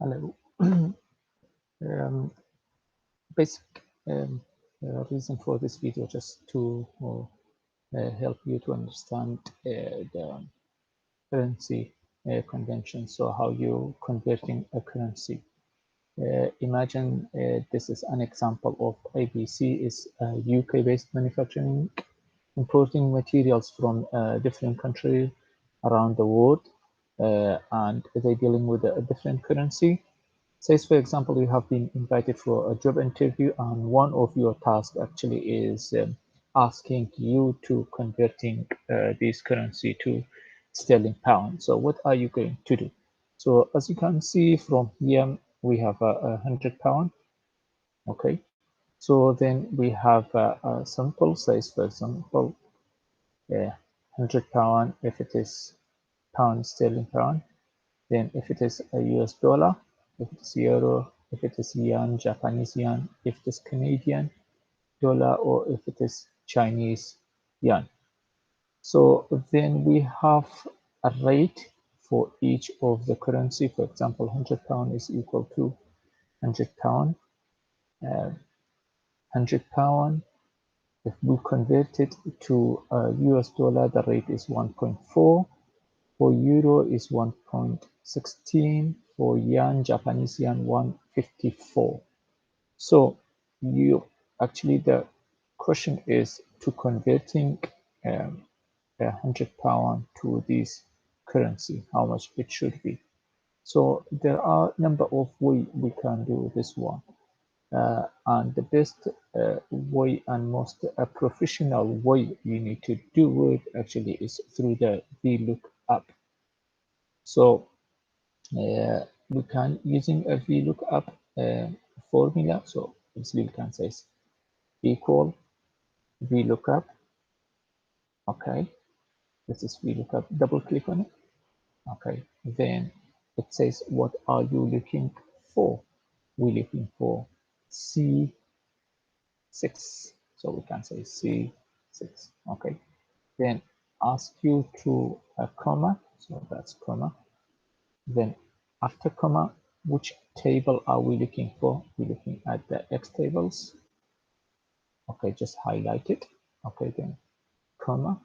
Hello. um, Basic reason for this video just to help you to understand the currency convention. So how you converting a currency. Imagine this is an example of ABC is a UK-based manufacturing, importing materials from different countries around the world, and they're dealing with a different currency. Say, for example, you have been invited for a job interview, and one of your tasks actually is asking you to converting this currency to sterling pound. So what are you going to do? So as you can see from here, we have a £100. Okay. So then we have a sample size, for example, £100 if it is pound sterling pound. Then if it is a US dollar, if it is euro, if it is yen, Japanese yen, if it is Canadian dollar, or if it is Chinese yuan. So then we have a rate for each of the currency. For example, £100 is equal to £100. £100, if we convert it to US dollar, the rate is 1.4. For euro is 1.16, for yen, Japanese yen, 154. So you actually, the question is to converting £100 to this currency, how much it should be. So there are a number of ways we can do this one. And the best way and most professional way you need to do it actually is through the VLOOKUP. So we can using a VLOOKUP formula. So obviously we can say equal VLOOKUP. Okay, this is VLOOKUP. Double click on it. Okay, then it says what are you looking for? We're looking for C6. So we can say C6. Okay, then ask you to a comma. So that's comma. Then after comma, which table are we looking for? We're looking at the X tables. Okay, just highlight it. Okay, then comma.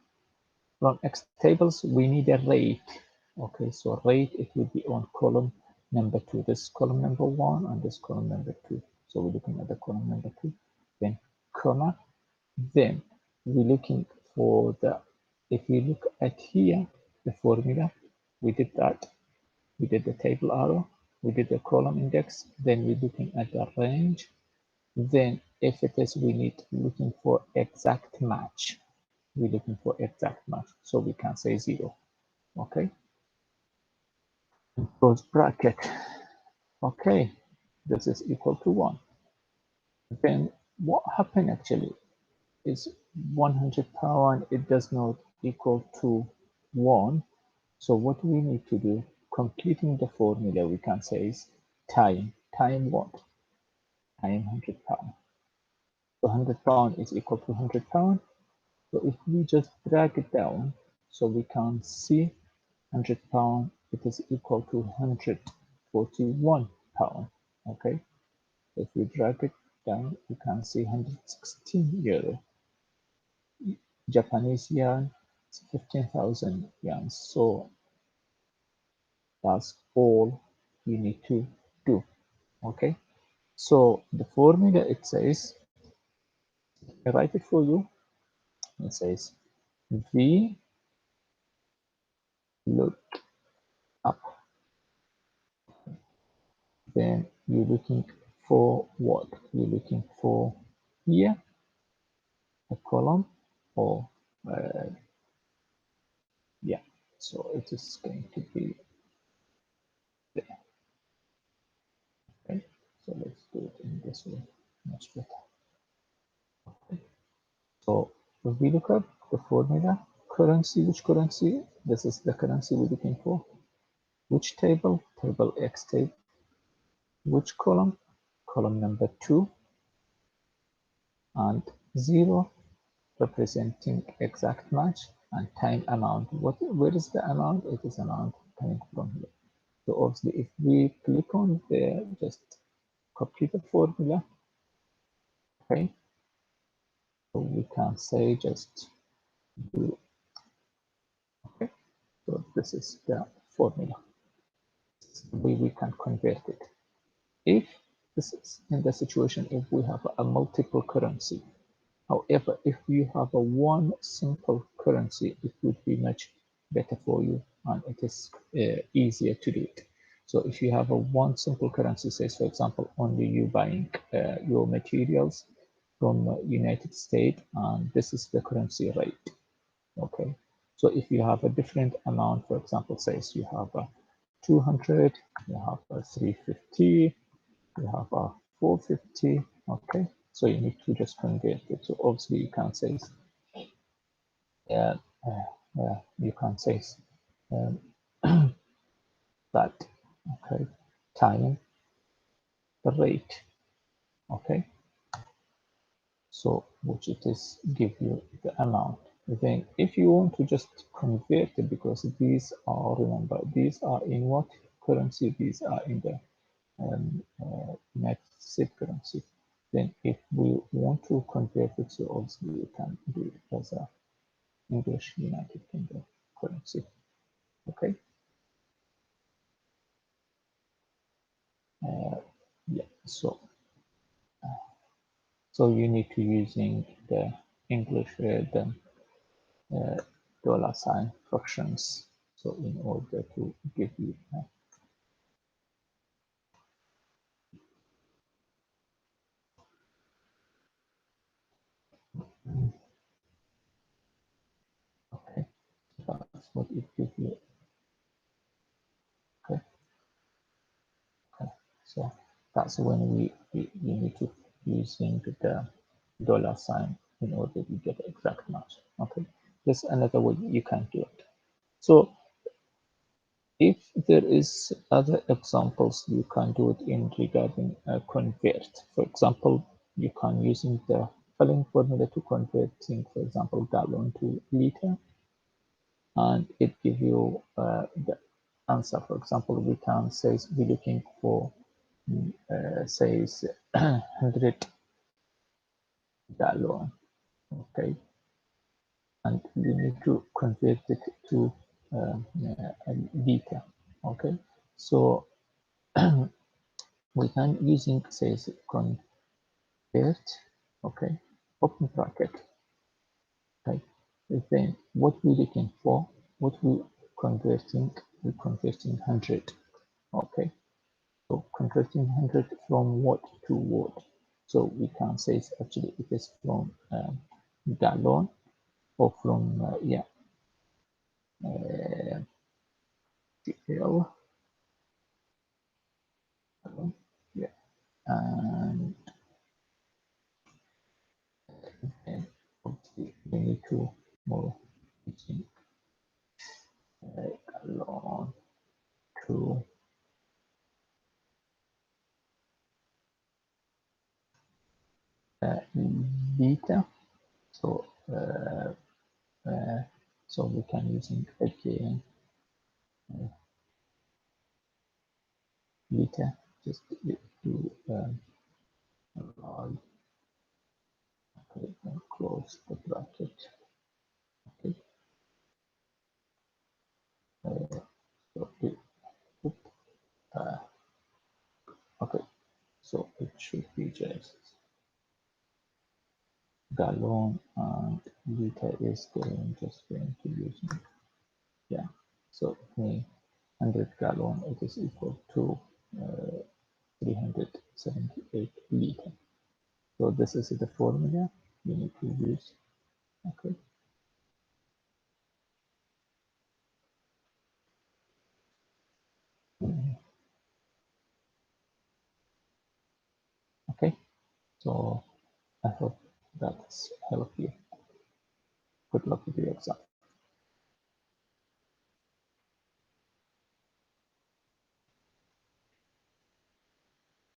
From X tables, we need a rate. Okay, so rate, it will be on column number 2. This column number 1 and this column number 2. So we're looking at the column number 2. Then comma. Then we're looking for the, if we look at here, the formula, we did that. We did the table arrow, we did the column index, then we're looking at the range. Then if it is, we need looking for exact match. We're looking for exact match. So we can say 0. Okay. Close bracket. Okay. This is equal to 1. Then what happened actually is £100, it does not equal to 1. So what we need to do, completing the formula, we can say is time what? Time £100. So £100 is equal to £100. So if we just drag it down, so we can see £100, it is equal to £141. Okay. If we drag it down, you can see €116. Japanese yen, 15,000 yen. So that's all you need to do. Okay. So the formula, it says, I write it for you. It says V look up. Then you're looking for what? You're looking for here a column, or yeah. So it is going to be there. Okay. So let's do it in this way, much better. Okay. So if we look up the formula, currency, which currency? This is the currency we're looking for. Which table? Table X table. Which column? Column number 2. And 0 representing exact match, and time amount. Where is the amount? It is amount coming from here. So obviously, if we click on there, just copy the formula. Okay, so we can say just do. Okay, so this is the formula. We can convert it. If this is in the situation if we have a multiple currency. However, if you have a one simple currency, it would be much better for you and it is easier to do it. So if you have a one simple currency, say for example, only you buying your materials from United States and this is the currency rate. Okay. So if you have a different amount, for example, says you have a 200, you have a 350, you have a 450. Okay, so you need to just convert it. So obviously you can say you can say um, that okay time the rate. Okay, so which it is give you the amount. Then if you want to just convert it, because these are, remember, these are in what currency? These are in the United States currency. Then if we want to convert it, so obviously we can do it as a English United Kingdom currency. Okay. Yeah. So you need to using the English the $ fractions. So in order to give you okay, that's what it gives you. Okay. Okay. So that's when we need to using the $ in order to get the exact match. Okay, there's another way you can do it. So if there is other examples, you can do it in regarding convert. For example, you can using the following formula to converting, for example, gallon to liter, and it give you the answer. For example, we can say we're looking for says 100 gallon. Okay, and we need to convert it to a liter. Okay, so we can using says convert. Okay, open bracket. Okay, then what we're looking for, what we're converting 100. Okay, so converting 100 from what to what? So we can say actually it is from gallon or from GL, yeah, and then obviously we need to more using gallon to liter. So so we can using again liter just to okay, and close the bracket. Okay, so okay, so it should be just gallon and liter is going to use yeah. So me 100 gallon it is equal to 378 liter. So this is the formula you need to use. Okay. Okay. So I hope that's helped you. Good luck with your exam.